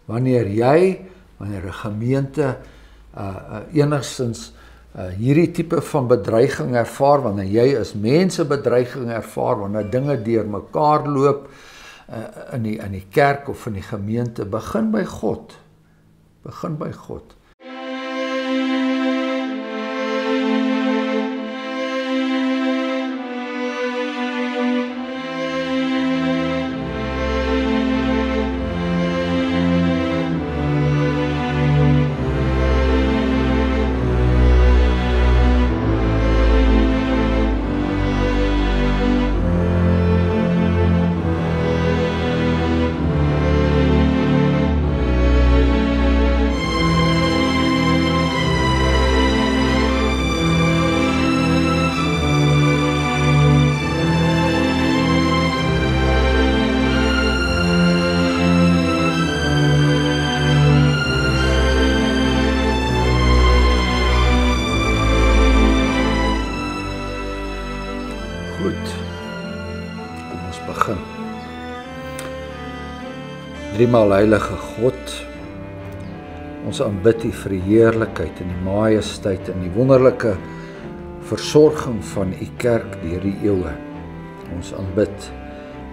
Wanneer een gemeente enigstens hierdie tipe van bedreiging ervaar, wanneer jy as mense bedreiging ervaar, wanneer dinge deur mekaar loop in die kerk of in die gemeente, begin by God. Begin by God. Driemaal heilige God, ons aanbid U vir die heerlikheid en die majesteit en die wonderlike versorging van U kerk deur die eeue. Ons aanbid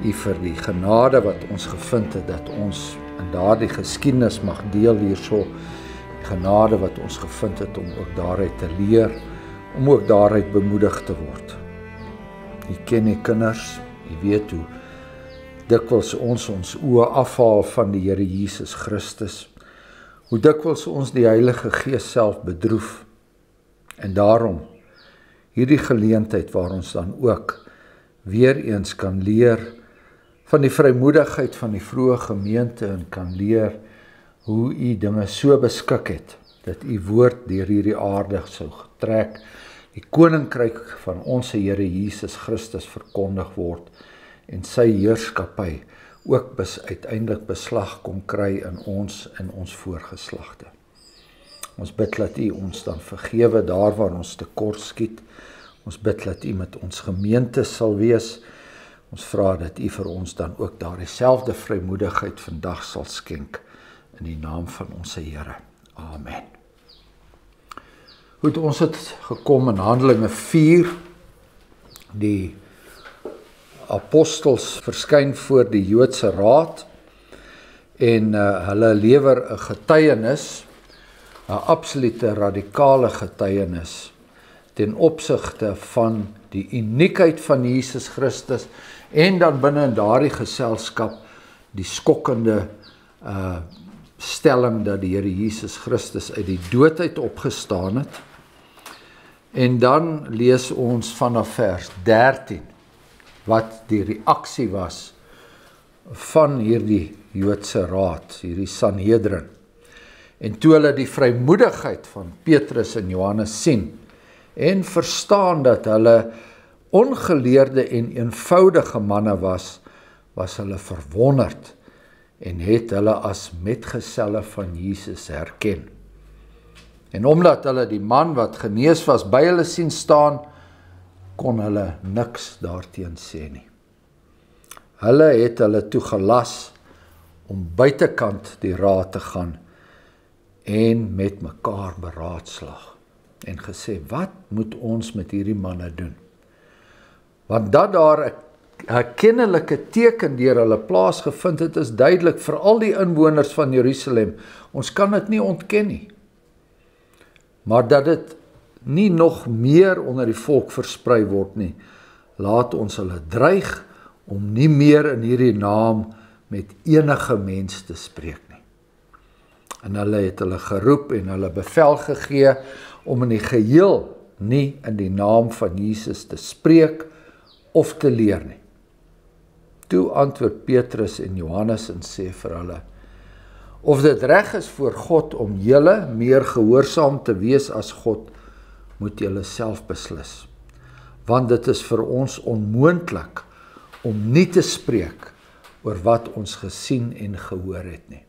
U vir die genade wat ons gevind het, dat ons in daardie geskiedenis mag deel hierso, die genade wat ons gevind het om ook daaruit te leer, om ook daaruit bemoedig te word. U ken die kinders, U weet hoe dikwels ons oë afhaal van die Here Jesus Christus, hoe dikwels ons die Heilige Gees self bedroef, en daarom hierdie geleentheid waar ons dan ook weer eens kan leer van die vrymoedigheid van die vroeë gemeente en kan leer hoe U dinge so beskik het, dat U woord deur hierdie aarde sou getrek, die koninkryk van ons Here Jesus Christus verkondig word, en sy heerskappy ook uiteindelik beslag kom kry in ons voorgeslagte. Ons bid dat U ons dan vergewe daar waar ons tekort skiet. Ons bid dat U met ons gemeente sal wees. Ons vra dat U vir ons dan ook daar dieselfde vrymoedigheid vandag sal skenk in die naam van ons Here. Amen. Goed, ons het gekom in Handelinge 4, die apostels verskyn voor die Joodse raad en hulle lewer 'n getuienis, 'n absolute radikale getuienis ten opsigte van die uniekheid van Jesus Christus en dan binne in daardie geselskap die skokkende stelling dat die Here Jesus Christus uit die dood uit opgestaan het. En dan lees ons vanaf vers 13 wat die reaksie was van hierdie Joodse raad, hierdie Sanhedrin. En toe hulle die vrymoedigheid van Petrus en Johannes sien en verstaan dat hulle ongeleerde en eenvoudige manne was hulle verwonderd en het hulle as metgeselle van Jesus herken. En omdat hulle die man wat genees was by hulle sien staan, kon hulle niks daarteen sê nie. Hulle het hulle toegelas om buitekant die raad te gaan en met mekaar beraadslag en gesê, wat moet ons met hierdie manne doen? Want dat daar 'n kennelike teken deur hulle plaasgevind het, is duidelik vir al die inwoners van Jerusalem. Ons kan dit nie ontken nie. Maar dat dit nie nog meer onder die volk versprei word nie, laat ons hulle dreig om nie meer in hierdie naam met enige mens te spreek nie. En hulle het hulle geroep en hulle bevel gegee om in die geheel nie in die naam van Jesus te spreek of te leer nie. Toe antwoord Petrus en Johannes en sê vir hulle, of dit reg is voor God om julle meer gehoorsaam te wees as God, moet julle self beslis. Want dit is vir ons onmoontlik om nie te spreek oor wat ons gesien en gehoor het nie.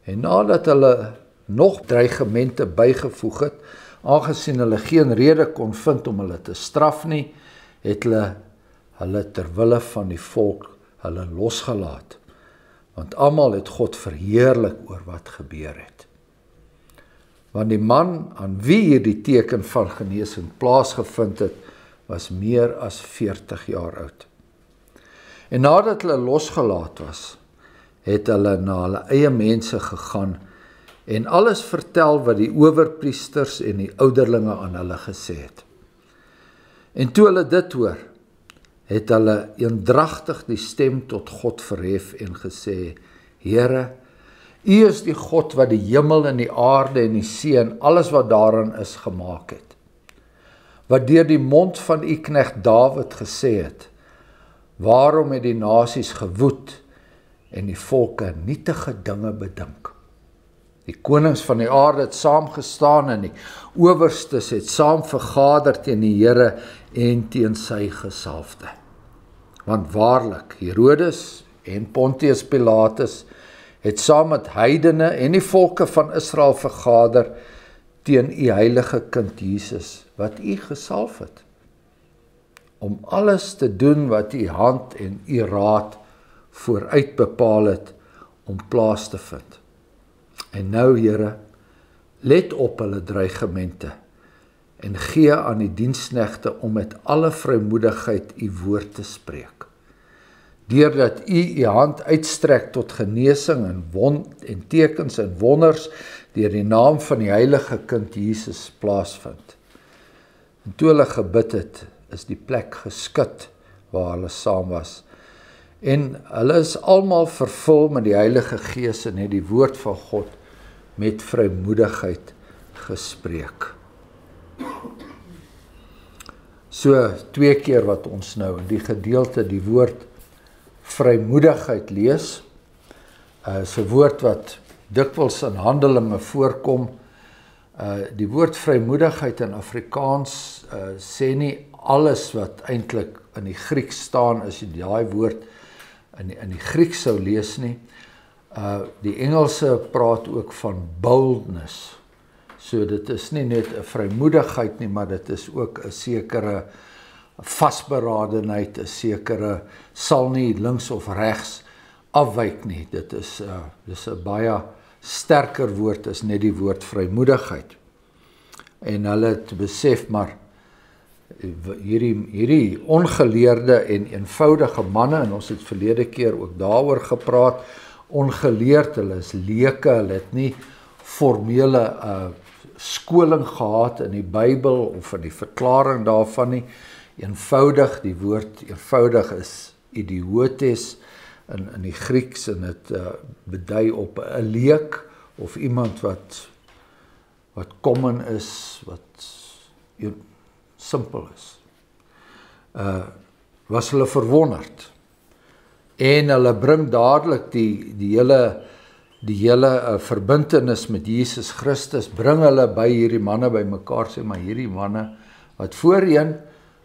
En nadat hulle nog dreigemente bygevoeg het, aangesien hulle geen rede kon vind om hulle te straf nie, het hulle ter wille van die volk hulle losgelaat. want almal het God verheerlik oor wat gebeur het. Want die man aan wie hierdie teken van genesing plaasgevind het, was meer as 40 jaar oud. En nadat hulle losgelaat was, het hulle na hulle eie mense gegaan en alles vertel wat die owerpriesters en die ouderlinge aan hulle gesê het. En toe hulle dit hoor, het hulle eendragtig die stem tot God verhef en gesê, Here, U is die God wat die hemel en die aarde en die see en alles wat daarin is gemaak het. Wat deur die mond van U knegt Dawid gesê het, waarom het die nasies gewoed en die volke nietige dinge bedink. Die konings van die aarde het saamgestaan en die owerstes het saam vergader teen die Here en teen sy gesalfde. Want waarlik, Herodes en Pontius Pilatus het saam met heidene en die volke van Israel vergader teen U heilige kind Jesus, wat U gesalf het, om alles te doen wat U hand en U raad vooruit bepaal het om plaas te vind. En nou, Here, let op hulle dreigemente en gee aan die diensknegte om met alle vrymoedigheid U woord te spreek. Deurdat U hand uitstrek tot genesing en tekens en wonders deur die naam van die heilige kind Jesus plaasvind. En toe hulle gebid het, is die plek geskud waar hulle saam was. En hulle is almal vervul met die Heilige Gees en het die woord van God met vrymoedigheid gespreek. So 2 keer wat ons nou in die gedeelte die woord vrymoedigheid lees, is 'n woord wat dikwels in Handelinge voorkom. Die woord vrymoedigheid in Afrikaans sê nie alles wat eintlik in die Grieks staan as jy daai woord in die Grieks sou lees nie. Die Engelse praat ook van boldness. So dit is nie net 'n vrymoedigheid nie, maar dit is ook 'n sekere vasberadenheid, 'n sekere sal nie links of regs afwyk nie. Dit is 'n baie sterker woord as net die woord vrymoedigheid. En hulle het besef, maar hierdie ongeleerde en eenvoudige manne, en ons het verlede keer ook daaroor gepraat, ongeleerd, hulle is leuke, hulle het nie formele skoling gehad in die Bybel of in die verklaring daarvan nie. Eenvoudig, die woord eenvoudig is idiotes in die Grieks, en dit bedui op 'n leek of iemand wat common is, wat simpel is. Was hulle verwonderd. En hulle bring dadelik die hele verbintenis met Jesus Christus, bring hulle by hierdie manne by mekaar, sê maar hierdie manne wat voorheen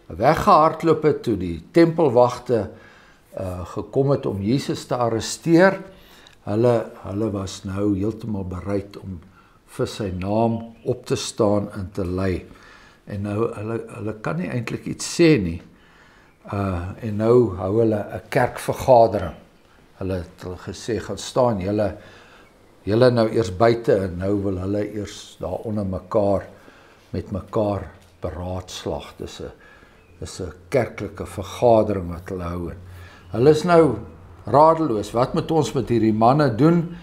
weggehardloop het toe die tempelwagte gekom het om Jesus te arresteer, hulle was nou heeltemal bereid om vir sy naam op te staan en te ly. En nou, hulle kan nie eintlik iets sê nie. En nou hou hulle 'n kerkvergadering. Hulle het gesê, gaan staan julle nou eers buite, en nou wil hulle eers daar onder mekaar met mekaar beraadslag. Dis 'n kerklike vergadering wat hulle hou. Hulle is nou radeloos. Wat moet ons met hierdie manne doen?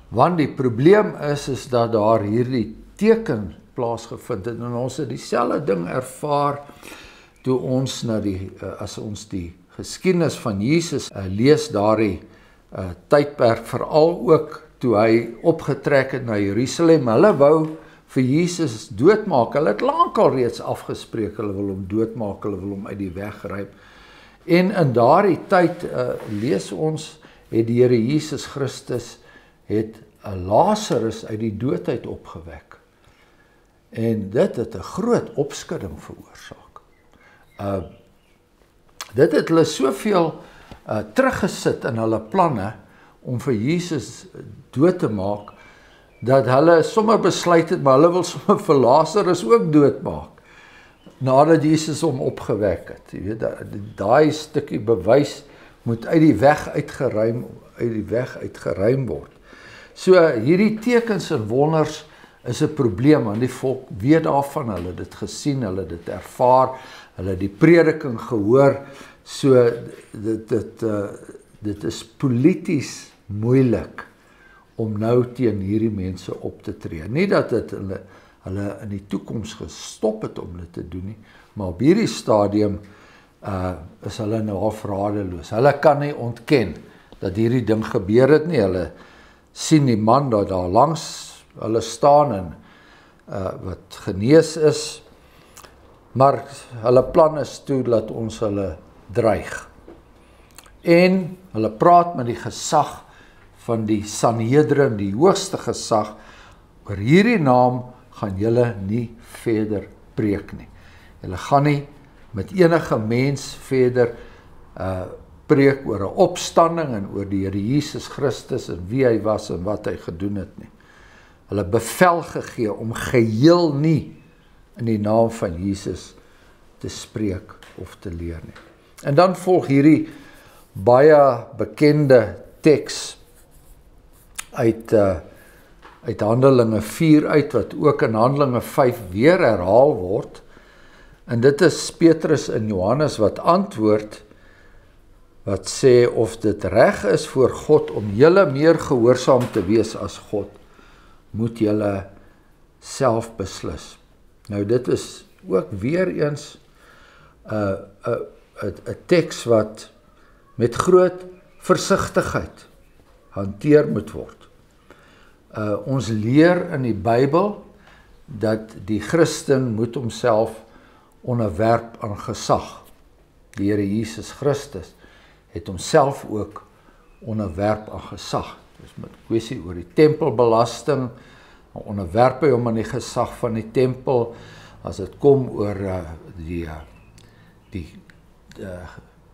Want die probleem is dat daar hierdie teken plaasgevind het, en ons het dieselfde ding ervaar toe ons as ons die geskiedenis van Jesus lees, daardie tydperk, veral ook toe hy opgetrek het na Jerusalem. Hulle wou vir Jesus doodmaak. Hulle het lankal reeds afgespreek, hulle wil hom doodmaak, hulle wil hom uit die weg ruim. En in daardie tyd lees ons, het die Here Jesus Christus het Lazarus uit die dood uit opgewek. En dit het 'n groot opskudding veroorsaak. Dit het hulle soveel teruggesit in hulle planne om vir Jesus dood te maak, dat hulle sommer besluit het, maar hulle wil sommer vir Lazarus ook doodmaak, nadat Jesus hom opgewek het. Jy weet, daai stukkie bewys moet uit die weg uitgeruim uit die weg uitgeruim word. So hierdie tekens en wonders is 'n probleem, want die volk weet daarvan, hulle het dit gesien, hulle het dit ervaar, hulle het die prediking gehoor, so dit is polities moeilik om nou teen hierdie mense op te tree. Nie dat dit hulle in die toekoms gestop het om dit te doen nie, maar op hierdie stadium is hulle nou half radeloos. Hulle kan nie ontken dat hierdie ding gebeur het nie. Hulle sien die man dat daar langs hulle staan en wat genees is, maar hulle plan is toe dat ons hulle dreig. En hulle praat met die gesag van die Sanhedrin, die hoogste gesag, oor hierdie naam gaan julle nie verder preek nie. Julle gaan nie met enige mens verder preek oor 'n opstanding en oor die Here Jesus Christus en wie hy was en wat hy gedoen het nie. Hulle bevel gegee om geheel nie in die naam van Jesus te spreek of te leer nie. En dan volg hierdie baie bekende teks uit Handelinge 4 uit, wat ook in Handelinge 5 weer herhaal word. En dit is Petrus en Johannes wat antwoord, wat sê, of dit reg is voor God om julle meer gehoorsaam te wees as God, moet julle self beslis. Nou dit is ook weer eens 'n teks wat met groot versigtigheid hanteer moet word. Ons leer in die Bybel dat die Christen moet homself onderwerp aan gesag. Die Here Jesus Christus het homself ook onderwerp aan gesag. Dus met kwessie oor die tempelbelasting, onderwerp hy hom aan die gesag van die tempel. As dit kom oor die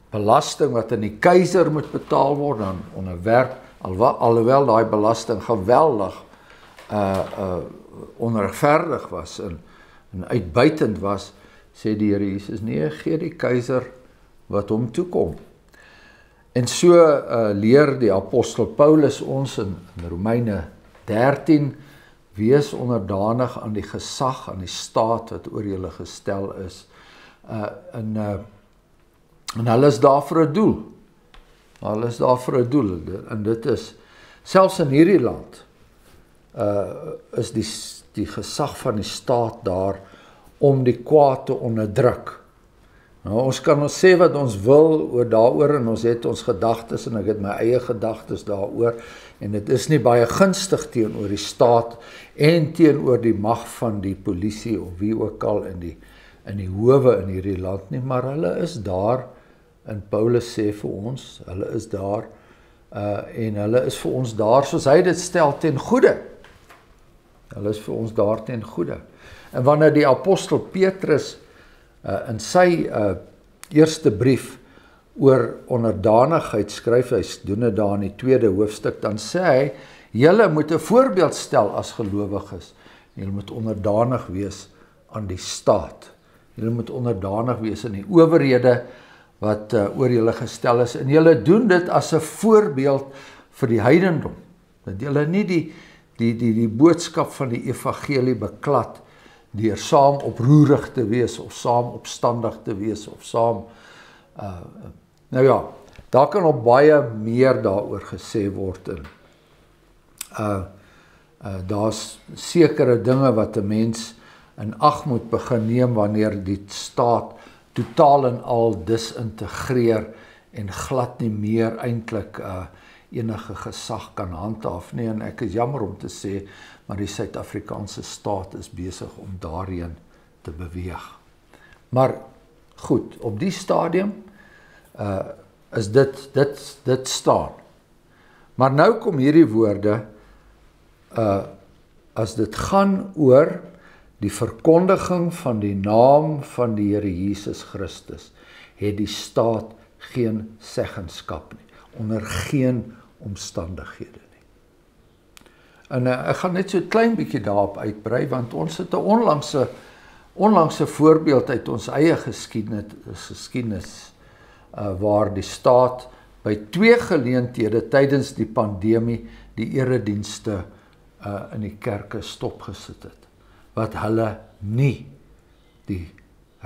belasting wat aan die keiser moet betaal word, dan onderwerp, alhoewel daai belasting geweldig onregverdig was en uitbuitend was, sê die Here Jesus, nee, gee die keiser wat hom toekom. En so leer die apostel Paulus ons in Romeine 13, wees onderdanig aan die gesag, aan die staat wat oor julle gestel is. En hulle is daar vir 'n doel. Hulle is daar vir 'n doel. En dit is, selfs in hierdie land, is die gesag van die staat daar om die kwaad te onderdruk. Nou, ons kan ons sê wat ons wil oor daaroor en ons het ons gedagtes en ek het my eie gedagtes daaroor en dit is nie baie gunstig teenoor die staat en teenoor die mag van die polisie of wie ook al in die howe in hierdie land nie, maar hulle is daar en Paulus sê vir ons, hulle is daar en hulle is vir ons daar soos hy dit stel ten goeie. Hulle is vir ons daar ten goeie. En wanneer die apostel Petrus in sy eerste brief oor onderdanigheid skryf, hy doen dit daar in die 2de hoofstuk, dan sê hy, julle moet 'n voorbeeld stel as gelowiges. Julle moet onderdanig wees aan die staat. Julle moet onderdanig wees aan die owerhede wat oor julle gestel is. En julle doen dit as 'n voorbeeld vir die heidendom. Dat julle nie die boodskap van die evangelie beklad deur saam oproerig te wees of saam opstandig te wees of saam nou ja, daar kan op baie meer daaroor gesê word en daar's sekere dinge wat 'n mens in ag moet begin neem wanneer die staat totaal en al disintegreer en glad nie meer eintlik enige gesag kan handhaaf nie, en ek is jammer om te sê, maar die Suid-Afrikaanse staat is besig om daarheen te beweeg. Maar goed, op die stadium is dit staan. Maar nou kom hierdie woorde, as dit gaan oor die verkondiging van die naam van die Here Jesus Christus, het die staat geen seggenskap nie, onder geen omstandighede nie. En ek gaan net so 'n klein bietjie daarop uitbrei, want ons het 'n onlangse voorbeeld uit ons eie geskiedenis waar die staat by 2 geleenthede tydens die pandemie die eredienste in die kerke stopgesit het, wat hulle nie die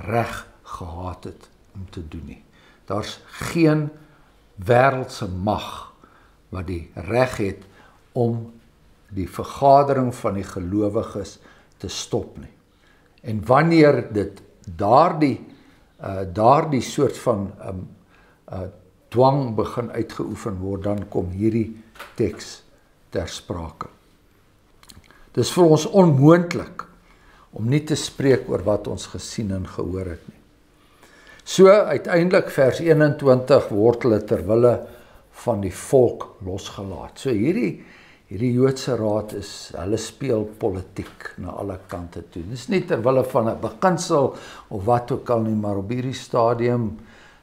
reg gehad het om te doen nie. Daar's geen wêreldse mag wat die reg het om die vergadering van die gelowiges te stop nie. En wanneer dit daardie soort van dwang begin uitgeoefen word, dan kom hierdie teks ter sprake. Dis vir ons onmoontlik om nie te spreek oor wat ons gesien en gehoor het nie. So uiteindelik vers 21 word hulle ter wille van die volk losgelaat. So hierdie Joodse raad hulle speel politiek na alle kante toe. Dis nie ter wille van 'n beginsel of wat ook al nie, maar op hierdie stadium,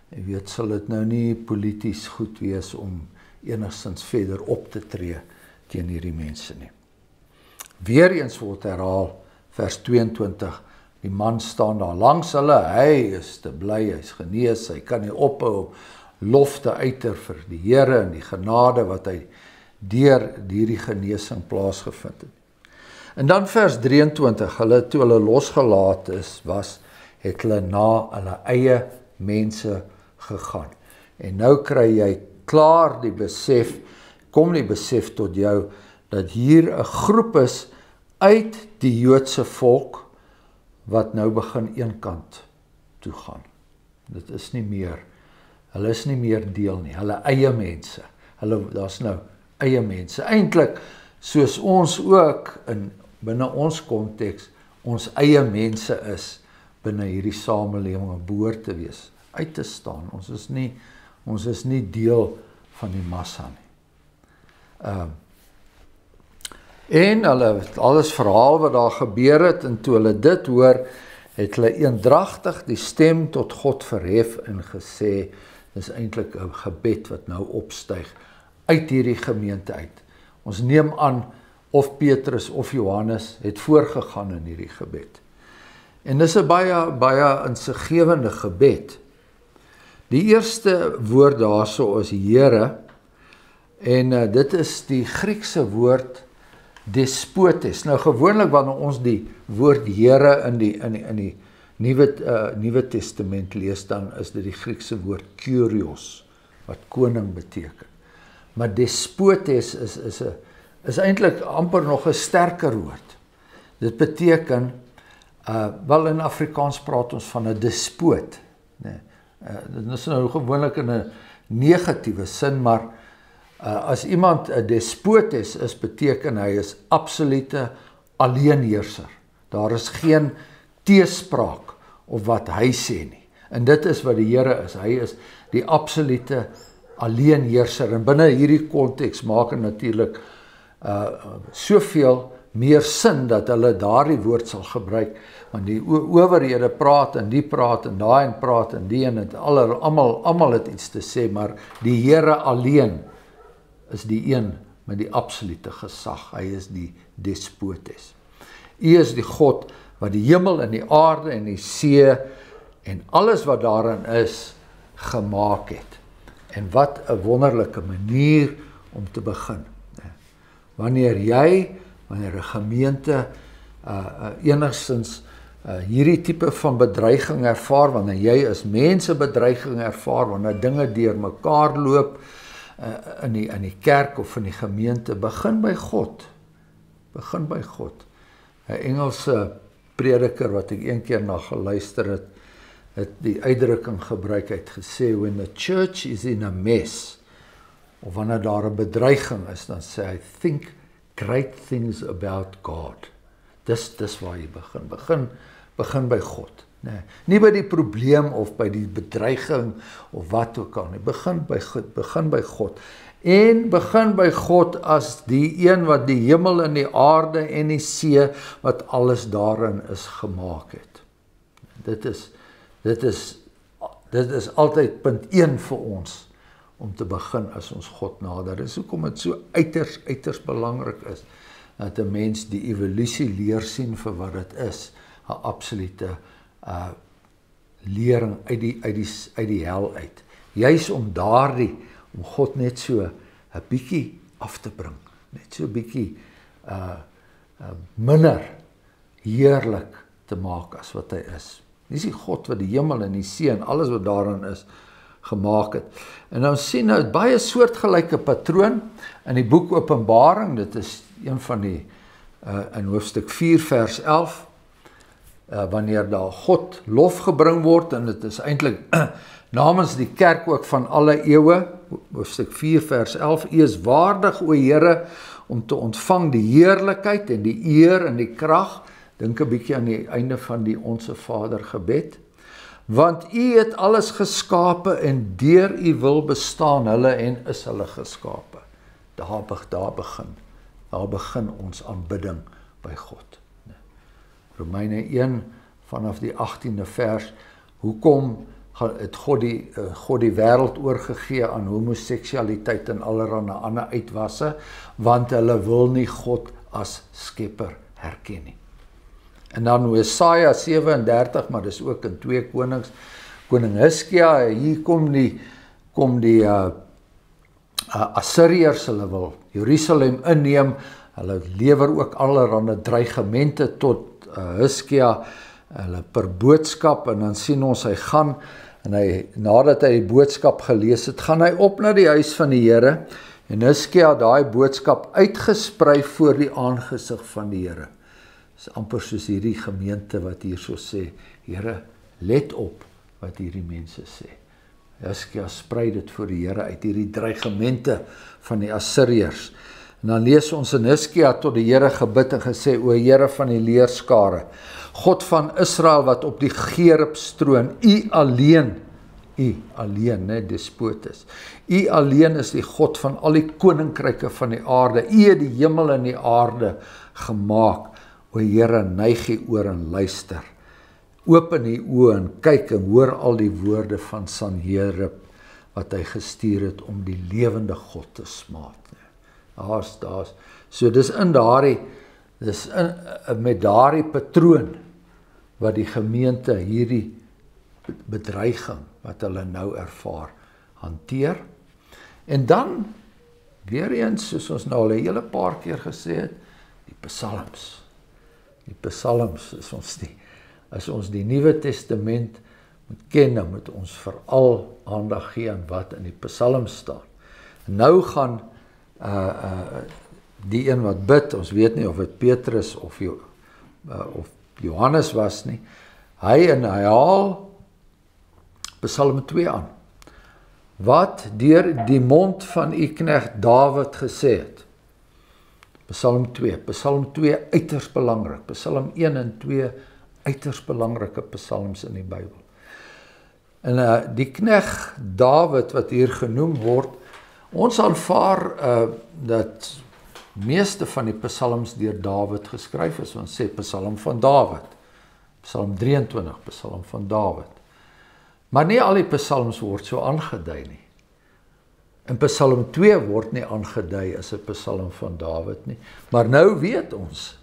jy weet, sal dit nou nie polities goed wees om enigstens verder op te tree teen hierdie mense nie. Weereens word herhaal, vers 22, die man staan daar langs hulle, hy is te bly, hy is genees, hy kan nie ophou lof te uiter vir die Here en die genade wat hy deur hierdie genesing plaasgevind het. En dan vers 23, toe hulle losgelaat het hulle na hulle eie mense gegaan. En nou kry jy klaar die besef tot jou, dat hier 'n groep is uit die Joodse volk, wat nou begin een kant toe gaan. Dit is nie meer, hulle is nie meer deel nie, hulle eie mense. Daar's nou eie mense. Eintlik, soos ons ook binne ons konteks, ons eie mense is binne hierdie samelewing behoort te wees, uit te staan. Ons is nie deel van die massa nie. En hulle alles verhaal wat daar gebeur het, en toe hulle dit hoor, het hulle eendragtig die stem tot God verhef en gesê, dis eintlik 'n gebed wat nou opstyg uit hierdie gemeente uit. Ons neem aan of Petrus of Johannes het voorgegaan in hierdie gebed. En dis 'n baie insiggewende gebed. Die eerste woord daarso is Here, en dit is die Griekse woord despotes. Nou gewoonlik wanneer ons die woord Here in die Nuwe Testament lees, dan is dit die Griekse woord Kyrios, wat koning beteken. Maar despotes is eintlik amper nog 'n sterker woord. Dit beteken, wel in Afrikaans praat ons van 'n despoot. Nee. Dit is nou gewoonlik in 'n negatiewe sin, maar as iemand 'n despoot is, beteken hy is absolute alleenheerser. Daar is geen teespraak of wat hy sê nie. En dit is wat die Here is. Hy is die absolute alleenheerser. En binne hierdie konteks maak dit natuurlik soveel meer sin dat hulle daardie woord sal gebruik, want die owerhede praat en die praat en daai en praat en die en almal het iets te sê, maar die Here alleen is die een met die absolute gesag. Hy is die despotes. U is die God wat die hemel en die aarde en die see en alles wat daarin is gemaak het. En wat 'n wonderlike manier om te begin. Wanneer 'n gemeente enigstens hierdie tipe van bedreiging ervaar, wanneer jy as mense bedreiging ervaar, wanneer dinge deur mekaar loop in die kerk of in die gemeente, begin by God. Begin by God. 'n Engelse prediker wat ek een keer na geluister het die uitdrukking gebruik, het gesê, when the church is in a mess, of wanneer daar 'n bedreiging is, dan sê hy, think great things about God. Dis waar jy begin by God. Nee, nie by die probleem of by die bedreiging of wat ook al nie. Begin by God. En begin by God as die een wat die hemel en die aarde en die see, wat alles daarin is gemaak het. Dit is altyd punt 1 vir ons, om te begin as ons God nader. Dis hoekom dit so uiters belangrik is, dat 'n mens die evolusie leer sien vir wat dit is, 'n absolute lering uit die hel uit. Juis om om God net so 'n bietjie af te bring, net so 'n bietjie minder heerlik te maak as wat hy is. Dis die God wat die hemel en die see en alles wat daarin is gemaak het. En nou sien nou baie soortgelyke patroon in die boek Openbaring, dit is een van die in hoofstuk 4 vers 11, wanneer daar God lof gebring word, en dit is eintlik namens die kerk ook van alle eeue, hoofstuk 4 vers 11, U is waardig, o Here, om te ontvang die heerlikheid en die eer en die krag. Dink 'n bietjie aan die einde van die Onse Vader gebed. Want U het alles geskape en deur U wil bestaan hulle en is hulle geskape. Daar begin ons aanbidding by God. Romeine 1 vanaf die 18de vers, hoekom het God die wêreld oorgegee aan homoseksualiteit en allerlei ander uitwasse, want hulle wil nie God as skepper herken nie. En dan Jesaja 37, maar dis ook in 2 Konings, koning Hiskia, hier kom die Assiriërs, hulle wil Jerusalem inneem, hulle lewer ook allerlei dreigemente tot Hiskia, hulle per boodskap, en dan sien ons hy gaan, en nadat hy die boodskap gelees het, gaan hy op na die huis van die Here, en Hiskia daai boodskap uitgesprei voor die aangesig van die Here. Dit is amper soos hierdie gemeente wat hier so sê, Here, let op wat hierdie mense sê. Hiskia sprei dit voor die Here uit, hierdie dreigemente van die Assiriërs. En dan lees ons in Hiskia tot die Here gebid en gesê, o Here van die leerskare, God van Israel wat op die gerubstroon, U alleen, despoot is. U alleen is die God van al die koninkryke van die aarde. U het die hemel en die aarde gemaak. O Here, neig U oor en luister. Open U oë en kyk en hoor al die woorde van Sanherib wat hy gestuur het om die lewende God te smaad. So dis met daardie patroon wat die gemeente hierdie bedreiging wat hulle nou ervaar hanteer. En dan weer eens, soos ons nou al 'n hele paar keer gesê het, die psalms. Die psalms as ons die Nuwe Testament moet ken, dan moet ons veral aandag gee aan wat in die psalms staan. En nou gaan die een wat bid, ons weet nie of dit Petrus of Johannes was nie, hy haal Psalm 2 aan, wat deur die mond van U knegt Dawid gesê het. Psalm 2 uiters belangrik, Psalm 1 en 2 uiters belangrike psalms in die Bybel. En die knegt Dawid wat hier genoem word, ons aanvaar dat meeste van die psalms deur Dawid geskryf is. Ons sê Psalm van Dawid, Psalm 23, Psalm van Dawid. Maar nie al die psalms word so aangedui nie. In Psalm 2 word nie aangedui as 'n psalm van Dawid nie. Maar nou weet ons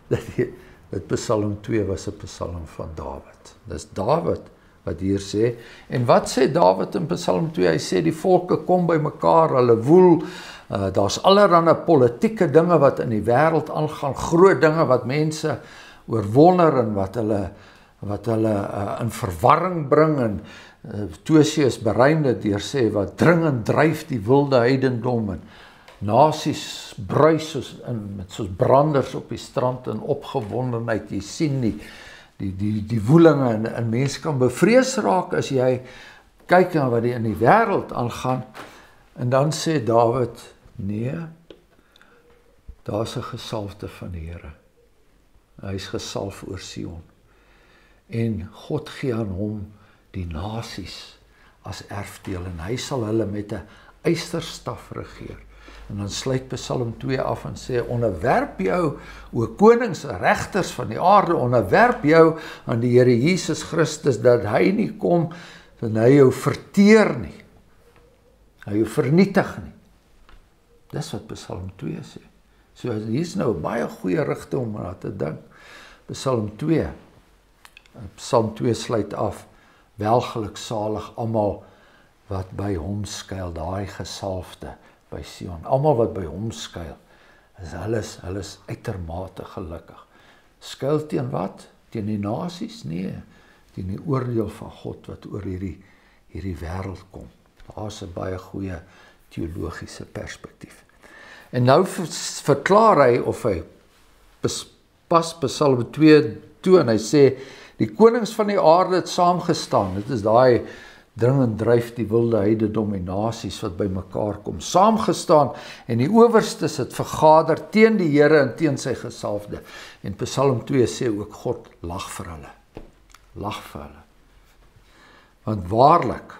dat Psalm 2 was 'n psalm van Dawid. Dis Dawid wat hier sê. En wat sê Dawid in Psalm 2? Hy sê die volke kom by mekaar, hulle woel, daar's allerlei politieke dinge wat in die wêreld aangaan, groot dinge wat mense oorwonder en wat hulle in verwarring bring, en Toesius beruim dit deur sê wat dringend dryf die wilde heidendom, en nasies bruis soos branders op die strand in opgewondenheid. Jy sien die woelinge, en mense kan bevrees raak as jy kyk na wat in die wêreld aangaan. En dan sê Dawid, nee, daar's 'n gesalfde van die Here. Hy's gesalf oor Sion. En God gee aan hom die nasies as erfdeel, en hy sal hulle met 'n ysterstaf regeer. En dan sluit Psalm 2 af en sê, onderwerp jou, o konings, regters van die aarde, onderwerp jou aan die Here Jesus Christus, dat hy nie kom, en hy jou verteer nie, hy jou vernietig nie. Dis wat Psalm 2 sê. So hier is nou 'n baie goeie rigting om aan te dink. Psalm 2 sluit af, welgeluksalig almal wat by hom skuil, daai gesalfde by Sion. Almal wat by hom skuil, hulle is uitermate gelukkig. Skuil teen wat? Teen die nasies? Nee, teen die oordeel van God wat oor hierdie wêreld kom. Daar's 'n baie goeie teologiese perspektief. En nou verklaar hy, of hy pas Psalm 2 toe, en hy sê, die konings van die aarde het saamgestaan. Dit is daai dringend dryf die wilde heidendom en nasies wat by mekaar kom. Saamgestaan, en die owerstes het vergader teen die Here en teen sy gesalfde. En Psalm 2 sê ook, God lag vir hulle. Lag vir hulle. Want waarlik,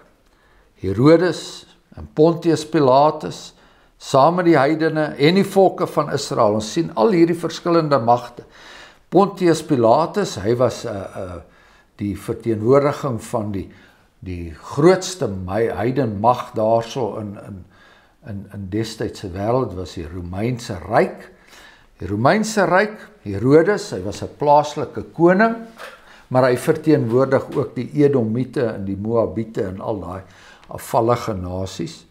Herodes en Pontius Pilatus, saam met die heidene en die volke van Israel, ons sien al hierdie verskillende magte. Pontius Pilatus, hy was die verteenwoordiging van die grootste heidenmag daarso in destydse wêreld, was die Romeinse Ryk. Die Romeinse Ryk, Herodes, hy was 'n plaaslike koning, maar hy verteenwoordig ook die Edomiete en die Moabiete en al daai afvallige nasies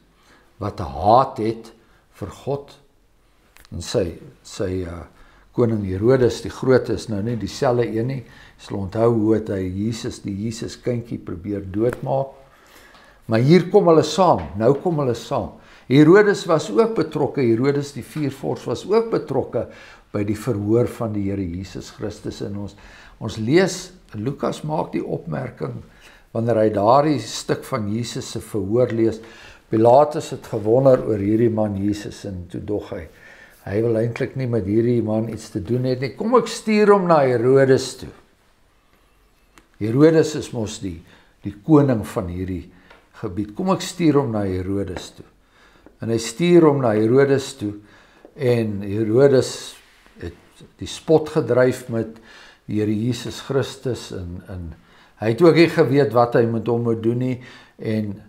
wat 'n haat het vir God. En sy koning Herodes die Groot is nou nie dieselfde een nie. Jy sal onthou hoe het hy die Jesus kindjie probeer doodmaak. Maar hier kom hulle saam, nou kom hulle saam. Herodes was ook betrokke, Herodes die Viervors was ook betrokke by die verhoor van die Here Jesus Christus. En ons lees, Lukas maak die opmerking, wanneer hy daardie stuk van Jesus se verhoor lees, Pilatus het gewonder oor hierdie man Jesus, en toe dog hy wil eintlik nie met hierdie man iets te doen het nie. Kom ek stuur hom na Herodes toe. Herodes is mos die koning van hierdie gebied. Kom ek stuur hom na Herodes toe. En hy stuur hom na Herodes toe, en Herodes het die spot gedryf met die Here Jesus Christus, en hy het ook nie geweet wat hy met hom moet doen nie, en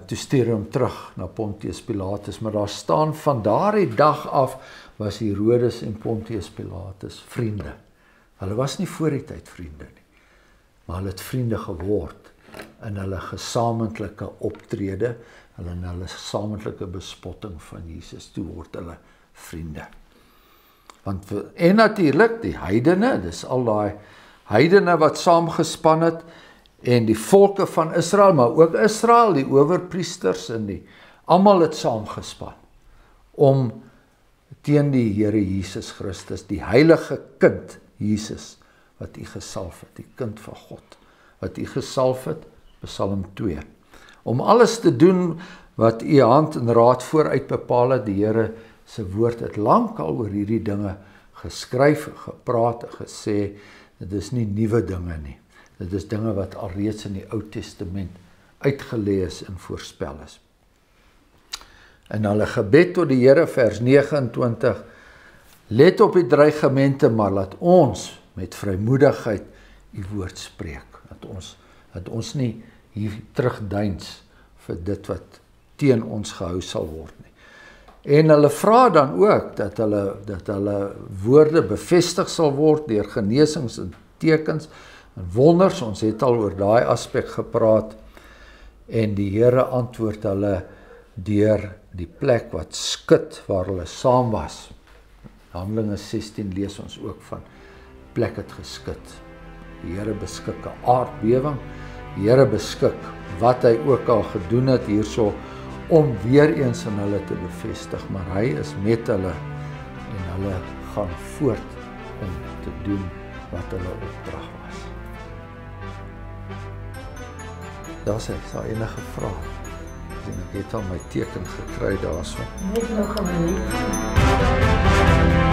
toe stuur hy hom terug na Pontius Pilatus, maar daar staan, van daardie dag af was Herodes en Pontius Pilatus vriende. Hulle was nie voor die tyd vriende nie, maar hulle het vriende geword in hulle gesamentlike optrede, in hulle gesamentlike bespotting van Jesus, toe word hulle vriende. En natuurlik die heidene, dis al daai heidene wat saamgespan het, en die volke van Israel, maar ook Israel, die owerpriesters en almal het saamgespan om teen die Here Jesus Christus, die heilige kind Jesus, wat U gesalf het, die kind van God, wat U gesalf het, Psalm 2, om alles te doen wat U hand en raad vooruit bepaal het. Die Here se woord het lank al oor hierdie dinge geskryf, gepraat, gesê, dit is nie nuwe dinge nie. Dit is dinge wat alreeds in die Ou Testament uitgelees en voorspel is. En hulle gebed tot die Here, vers 29, let op die dreigemente, maar laat ons met vrymoedigheid U woord spreek. Dat ons nie hier terugdeins vir dit wat teen ons gehou sal word nie. En hulle vra dan ook dat hulle woorde bevestig sal word deur genesings en tekens en wonders. Ons het al oor daai aspek gepraat, en die Here antwoord hulle deur die plek wat skud waar hulle saam was. Handelinge 16 lees ons ook van plek het geskud. Die Here beskik 'n aardbewing. Die Here beskik wat hy ook al gedoen het hierso om weer eens aan hulle te bevestig, maar hy is met hulle en hulle gaan voort om te doen wat hulle opdrag was. Daar sê, is daar enige vraag? Ek het al my teken gekry daarso. Net nog 'n minuut.